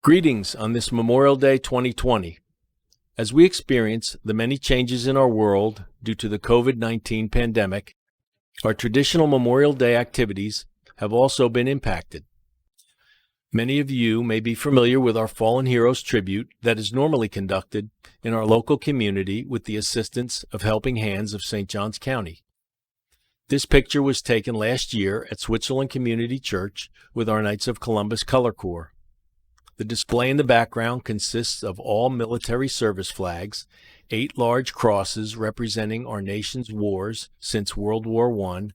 Greetings on this Memorial Day 2020. As we experience the many changes in our world due to the COVID-19 pandemic, our traditional Memorial Day activities have also been impacted. Many of you may be familiar with our Fallen Heroes tribute that is normally conducted in our local community with the assistance of Helping Hands of St. Johns County. This picture was taken last year at Switzerland Community Church with our Knights of Columbus Color Corps. The display in the background consists of all military service flags, 8 large crosses representing our nation's wars since World War I,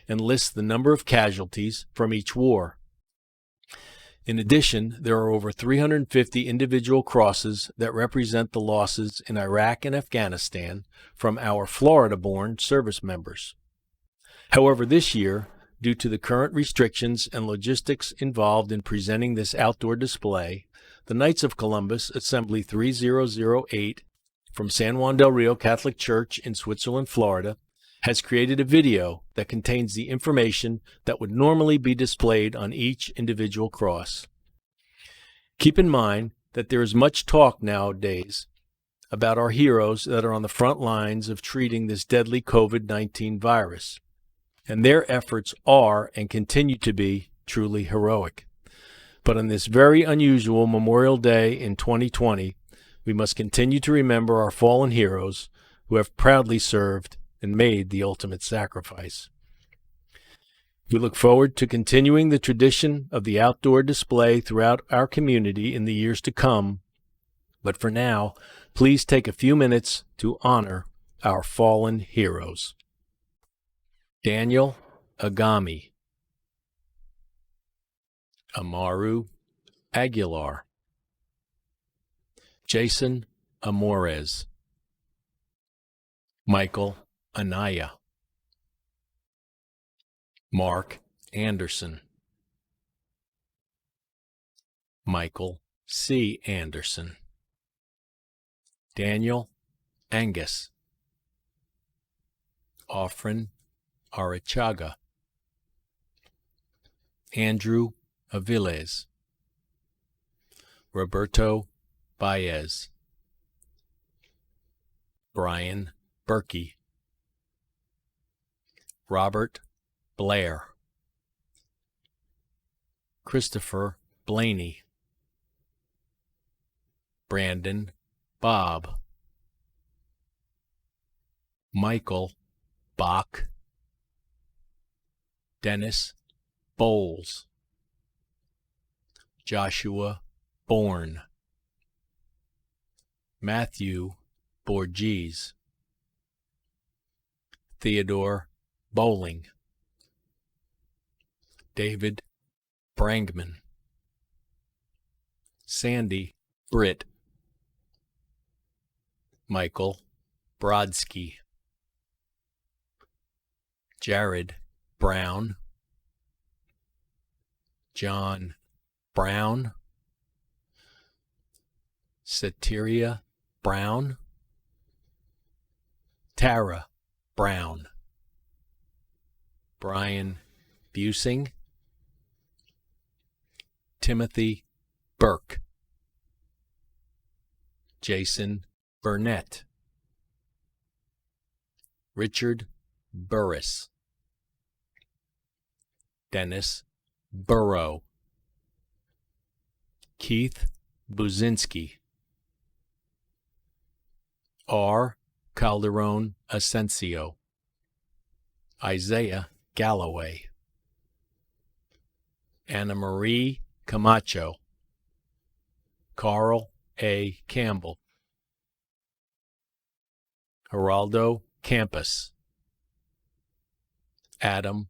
and lists the number of casualties from each war. In addition, there are over 350 individual crosses that represent the losses in Iraq and Afghanistan from our Florida-born service members. However, this year, due to the current restrictions and logistics involved in presenting this outdoor display, the Knights of Columbus Assembly 3008 from San Juan del Rio Catholic Church in Switzerland, Florida, has created a video that contains the information that would normally be displayed on each individual cross. Keep in mind that there is much talk nowadays about our heroes that are on the front lines of treating this deadly COVID-19 virus, and their efforts are and continue to be truly heroic. But on this very unusual Memorial Day in 2020, we must continue to remember our fallen heroes who have proudly served and made the ultimate sacrifice. We look forward to continuing the tradition of the outdoor display throughout our community in the years to come, but for now, please take a few minutes to honor our fallen heroes. Daniel Agami, Amaru Aguilar, Jason Amores, Michael Anaya, Mark Anderson, Michael C. Anderson, Daniel Angus, Ofren Arichaga, Andrew Aviles, Roberto Baez, Brian Berkey, Robert Blair, Christopher Blaney, Brandon Bob, Michael Bach, Dennis Bowles, Joshua Bourne, Matthew Borges, Theodore Bowling, David Brangman, Sandy Britt, Michael Brodsky, Jared Brown, John Brown, Sateria Brown, Tara Brown, Brian Busing, Timothy Burke, Jason Burnett, Richard Burris, Dennis Burrow, Keith Buzinski, R. Calderon Asensio, Isaiah Galloway, Anna Marie Camacho, Carl A. Campbell, Geraldo Campos, Adam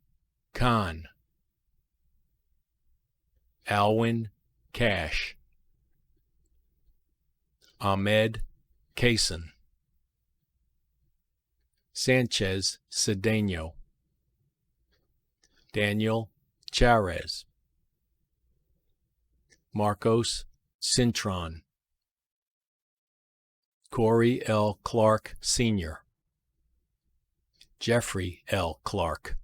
Kahn, Alwyn Cash, Ahmed Kaysen, Sanchez Cedeno, Daniel Charez, Marcos Cintron, Corey L. Clark Sr., Jeffrey L. Clark,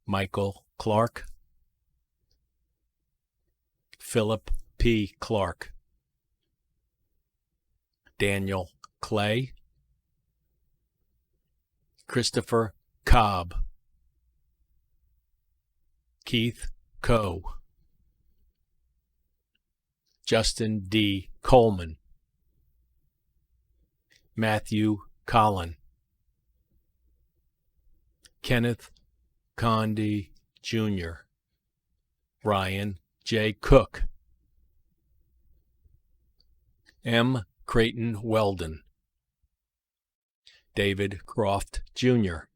Michael Clark, Philip P. Clark, Daniel Clay, Christopher Cobb, Keith Coe, Justin D. Coleman, Matthew Collin, Kenneth Condi Jr., Ryan J. Cook, M. Creighton Weldon, David Croft Jr.,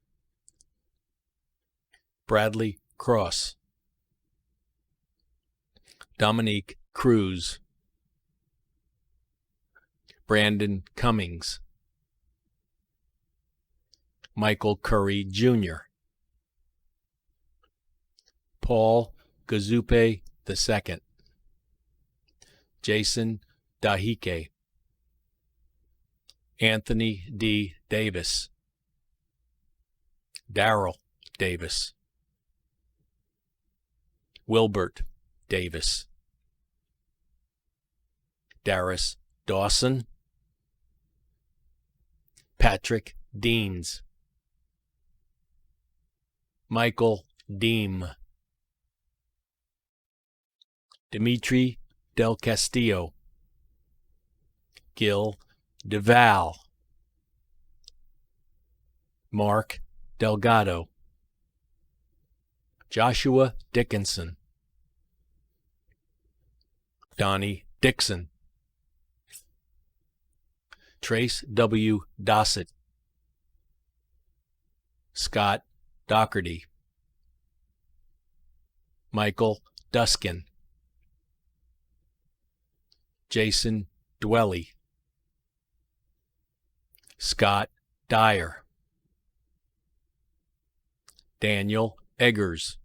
Bradley Cross, Dominique Cruz, Brandon Cummings, Michael Curry Jr., Paul Gazupe II, Jason Dahike, Anthony D. Davis, Darrell Davis, Wilbert Davis, Darius Dawson, Patrick Deans, Michael Deem, Dimitri Del Castillo, Gil Deval, Mark Delgado, Joshua Dickinson, Donnie Dixon, Trace W. Dossett, Scott Doherty, Michael Duskin, Jason Dwelly, Scott Dyer, Daniel Eggers,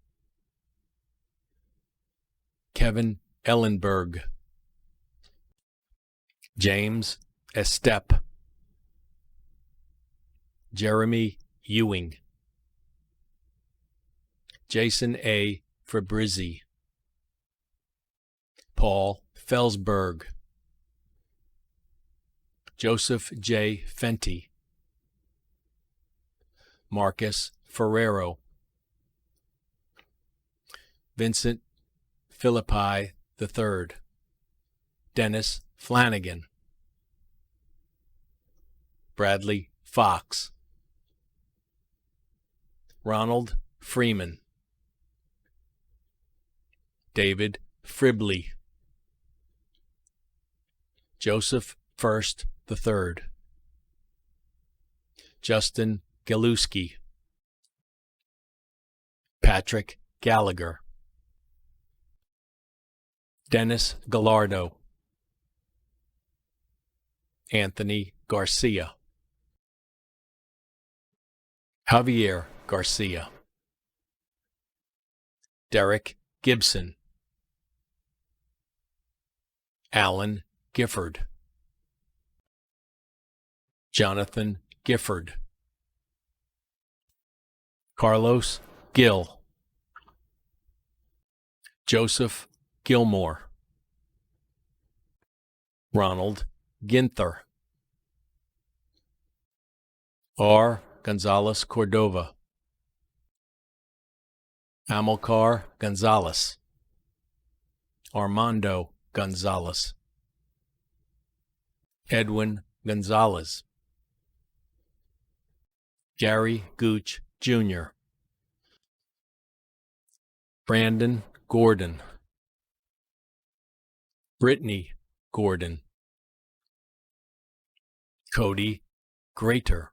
Kevin Ellenberg, James Estep, Jeremy Ewing, Jason A. Fabrizzi, Paul Felsberg, Joseph J. Fenty, Marcus Ferrero, Vincent Philippi III, Dennis Flanagan, Bradley Fox, Ronald Freeman, David Fribley, Joseph First III, Justin Galuski, Patrick Gallagher, Dennis Gallardo, Anthony Garcia, Javier Garcia, Derek Gibson, Alan Gifford, Jonathan Gifford, Carlos Gill, Joseph Gilmore, Ronald Ginther, R. Gonzalez Cordova, Amilcar Gonzalez, Armando Gonzalez, Edwin Gonzalez, Gary Gooch Jr., Brandon Gordon, Brittany Gordon, Cody Greater,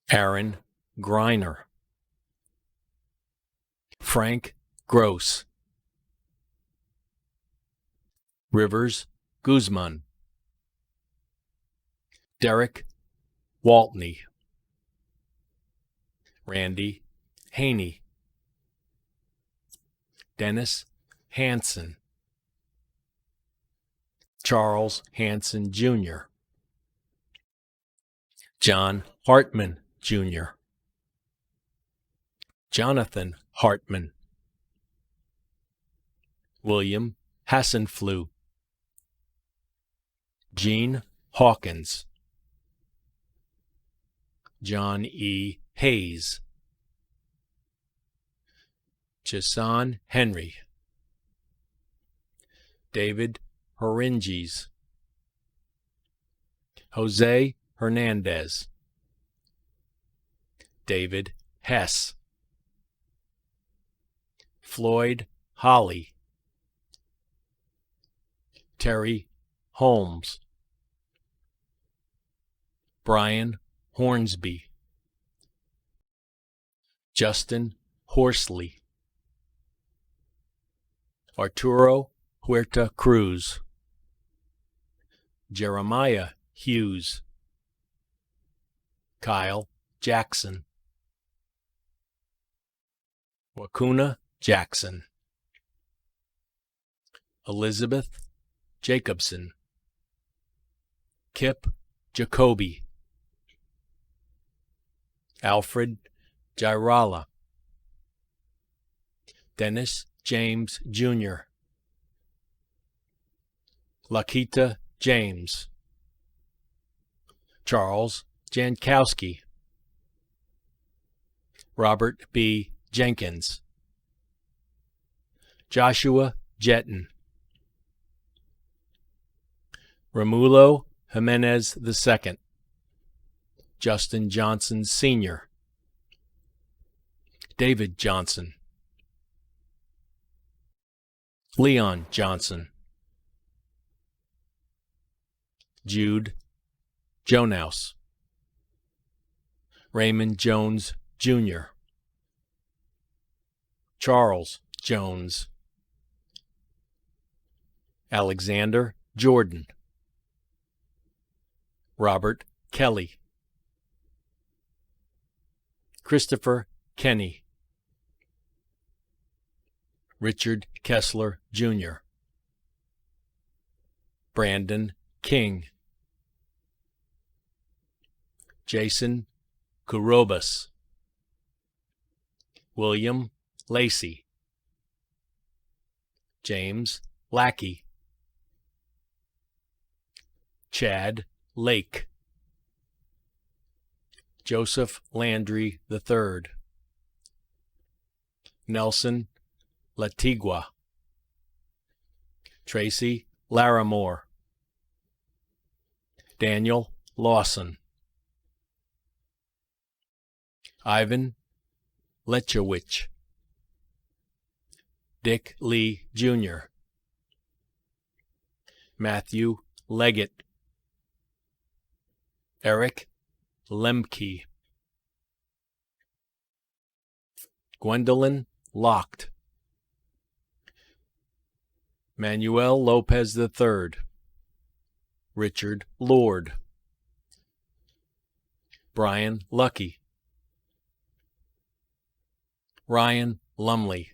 Aaron Greiner, Frank Gross, Rivers Guzman, Derek Waltney, Randy Haney, Dennis Hansen, Charles Hansen Jr., John Hartman Jr., Jonathan Hartman, William Hassenflue, Gene Hawkins, John E. Hayes, Chisan Henry, David Horinges, Jose Hernandez, David Hess, Floyd Holly, Terry Holmes, Brian Hornsby, Justin Horsley, Arturo Huerta Cruz, Jeremiah Hughes, Kyle Jackson, Wakuna Jackson, Elizabeth Jacobson, Kip Jacoby, Alfred Girala, Dennis James Jr., Lakita James, Charles Jankowski, Robert B. Jenkins, Joshua Jetton, Romulo Jimenez II, Justin Johnson Sr., David Johnson, Leon Johnson, Jude Jonaus, Raymond Jones Jr., Charles Jones, Alexander Jordan, Robert Kelly, Christopher Kenny, Richard Kessler Jr., Brandon King, Jason Kurobas, William Lacey, James Lackey, Chad Lake, Joseph Landry III, Nelson Latigua, Tracy Larimore, Daniel Lawson, Ivan Lechowicz, Dick Lee Jr., Matthew Leggett, Eric Lemke, Gwendolyn Locht, Manuel Lopez III, Richard Lord, Brian Lucky, Ryan Lumley,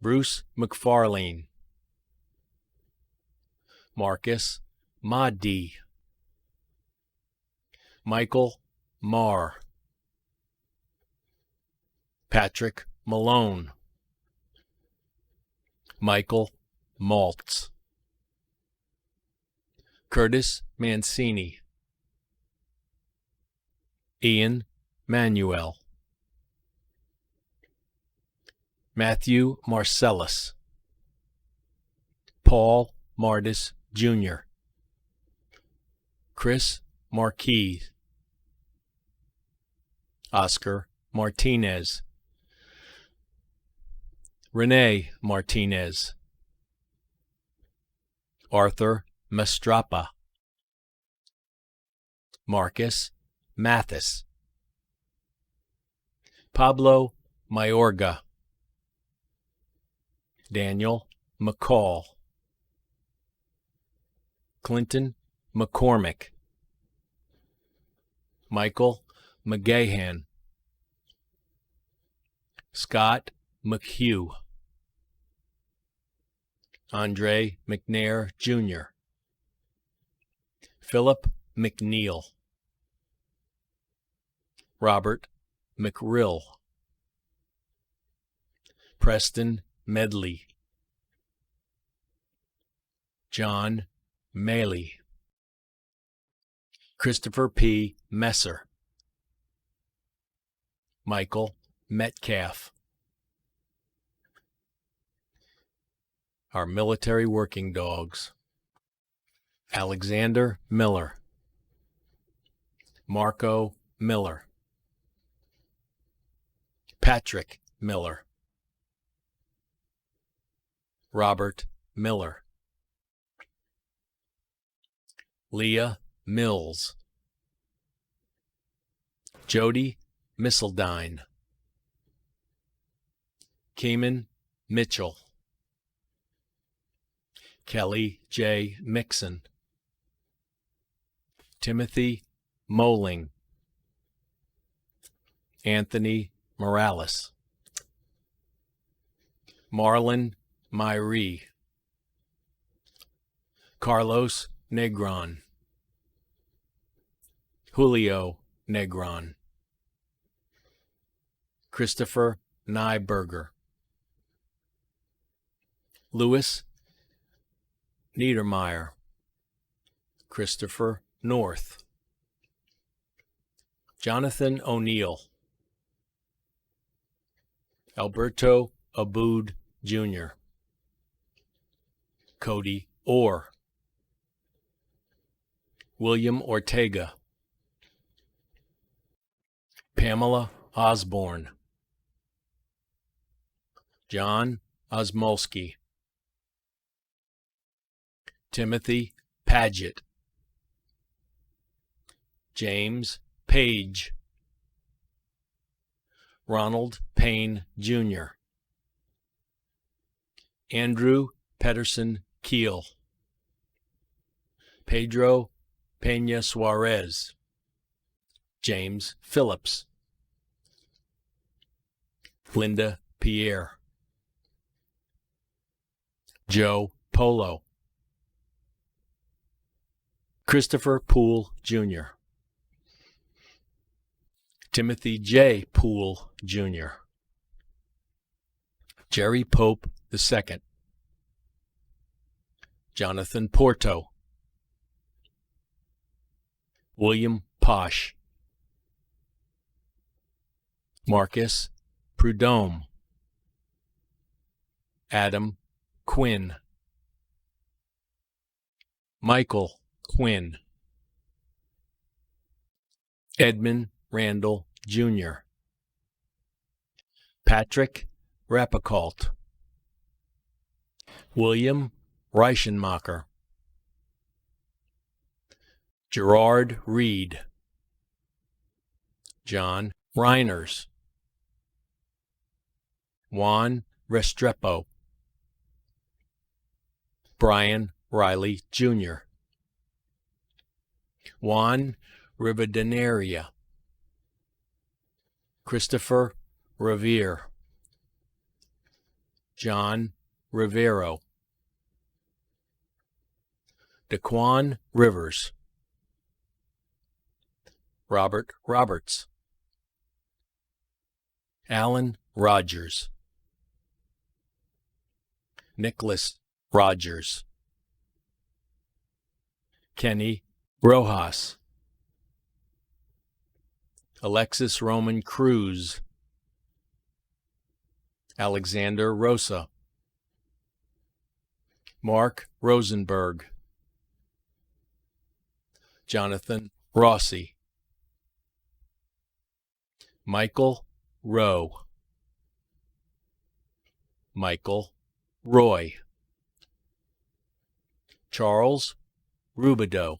Bruce McFarlane, Marcus Mahdi, Michael Marr, Patrick Malone, Michael Maltz, Curtis Mancini, Ian Manuel, Matthew Marcellus, Paul Mardis Jr., Chris Marquis, Oscar Martinez, Renee Martinez, Arthur Mastrapa, Marcus Mathis, Pablo Mayorga, Daniel McCall, Clinton McCormick, Michael McGahan, Scott McHugh, Andre McNair Jr., Philip McNeil, Robert McRill, Preston Medley, John Maley, Christopher P. Messer, Michael Metcalf. Our military working dogs: Alexander Miller, Marco Miller, Patrick Miller, Robert Miller, Leah Mills, Jody Missildine, Keeman Mitchell, Kelly J. Mixon, Timothy Moling, Anthony Morales, Marlon Myrie, Carlos Negron, Julio Negron, Christopher Nyberger, Louis Niedermeyer, Christopher North, Jonathan O'Neill, Alberto Aboud Jr., Cody Orr, William Ortega, Pamela Osborne, John Osmolsky, Timothy Paget, James Page, Ronald Payne Jr., Andrew Pedersen Keel, Pedro Peña Suarez, James Phillips, Linda Pierre, Joe Polo, Christopher Poole Jr., Timothy J. Poole Jr., Jerry Pope II, Jonathan Porto, William Posh, Marcus Prudhomme, Adam Quinn, Michael Quinn, Edmund Randall Jr., Patrick Rappault, William Reichenmacher, Gerard Reed, John Reiners, Juan Restrepo, Brian Riley Jr., Juan Rivadeneria, Christopher Revere, John Rivero, Daquan Rivers, Robert Roberts, Alan Rogers, Nicholas Rogers, Kenny Rojas, Alexis Roman Cruz, Alexander Rosa, Mark Rosenberg, Jonathan Rossi, Michael Rowe, Michael Roy, Charles Rubidoux,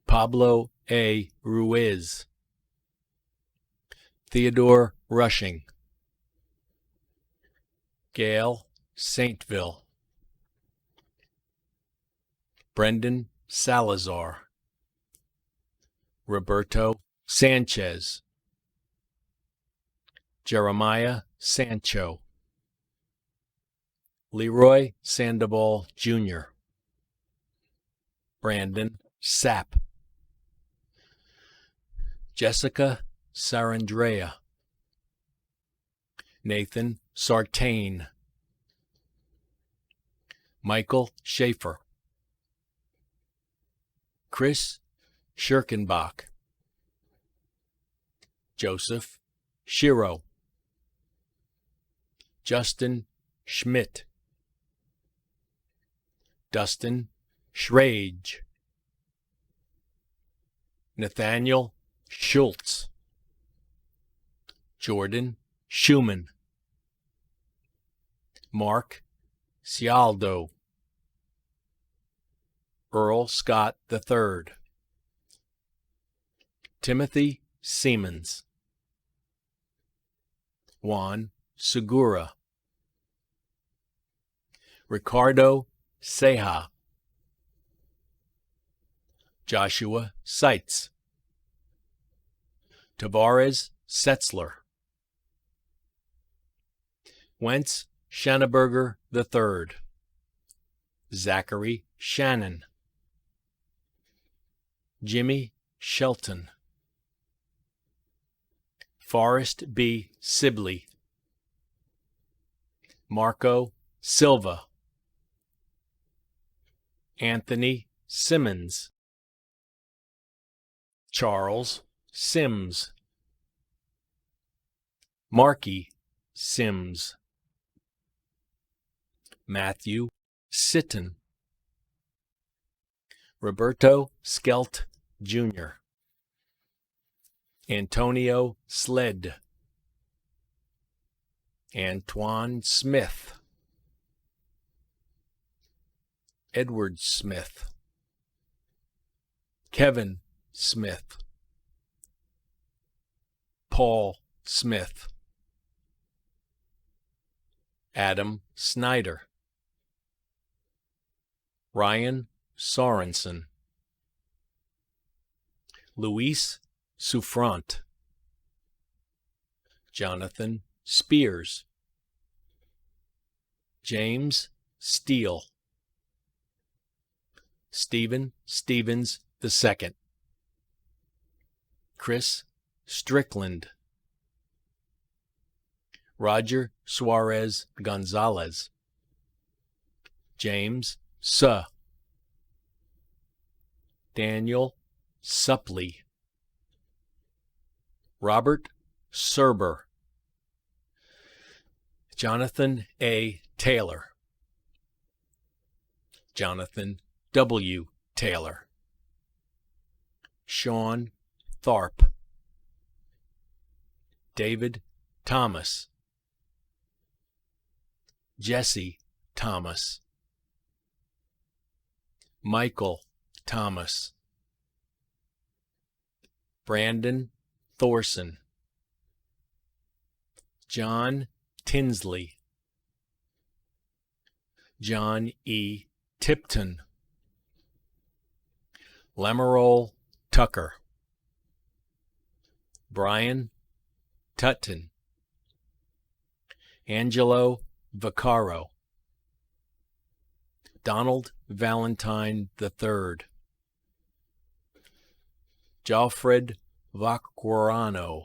Pablo A. Ruiz, Theodore Rushing, Gail Saintville, Brendan Salazar, Roberto Sanchez, Jeremiah Sancho, Leroy Sandoval Jr., Brandon Sapp, Jessica Sarandrea, Nathan Sartain, Michael Schaefer, Chris Schirkenbach, Joseph Shiro, Justin Schmidt, Dustin Schrage, Nathaniel Schultz, Jordan Schumann, Mark Cialdo, Earl Scott III, Timothy Siemens, Juan Segura, Ricardo Ceja, Joshua Seitz, Tavares Setzler, Wentz Schanneberger III, Zachary Shannon, Jimmy Shelton, Forrest B. Sibley, Marco Silva, Anthony Simmons, Charles Sims, Marky Sims, Matthew Sitton, Roberto Skelt Jr., Antonio Sled, Antoine Smith, Edward Smith, Kevin Smith, Paul Smith, Adam Snyder, Ryan Sorensen, Luis Souffrant, Jonathan Spears, James Steele, Stephen Stevens II, Chris Strickland, Roger Suarez Gonzalez, James Suh, Daniel Supley, Robert Serber, Jonathan A. Taylor, Jonathan W. Taylor, Sean Tharp, David Thomas, Jesse Thomas, Michael Thomas, Brandon Thorson, John Tinsley, John E. Tipton, Lemerole Tucker, Brian Tutton, Angelo Vaccaro, Donald Valentine III, Joffred Vacquarano,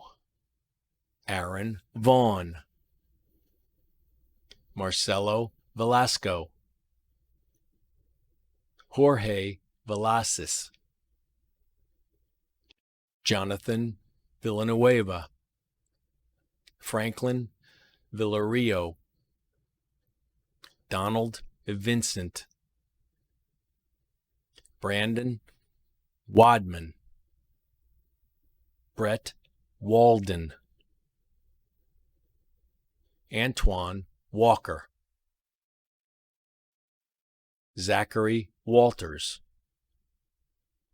Aaron Vaughn, Marcelo Velasco, Jorge Velasquez, Jonathan Villanueva, Franklin Villario, Donald Vincent, Brandon Wadman, Brett Walden, Antoine Walker, Zachary Walters,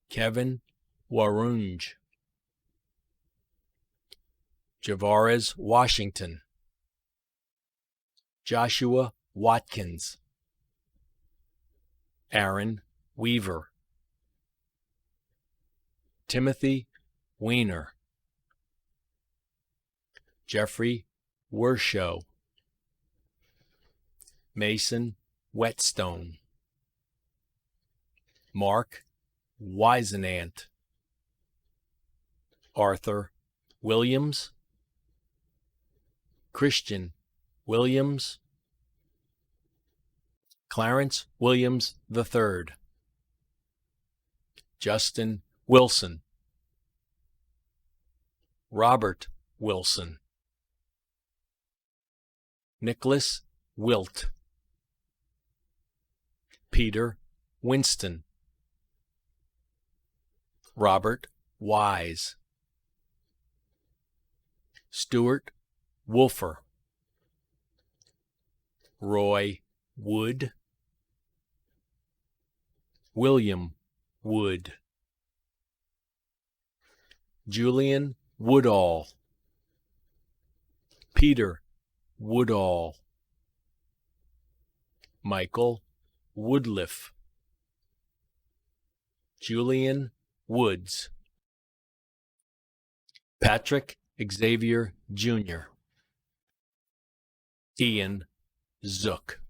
Kevin Warunge, Javares Washington, Joshua Watkins, Aaron Weaver, Timothy Weiner, Jeffrey Wershow, Mason Whetstone, Mark Wisenant, Arthur Williams, Christian Williams, Clarence Williams III, Justin Wilson, Robert Wilson, Nicholas Wilt, Peter Winston, Robert Wise, Stuart Wolfer, Roy Wood, William Wood, Julian Woodall, Peter Woodall, Michael Woodliff, Julian Woods, Patrick Xavier Jr., Ian Zook.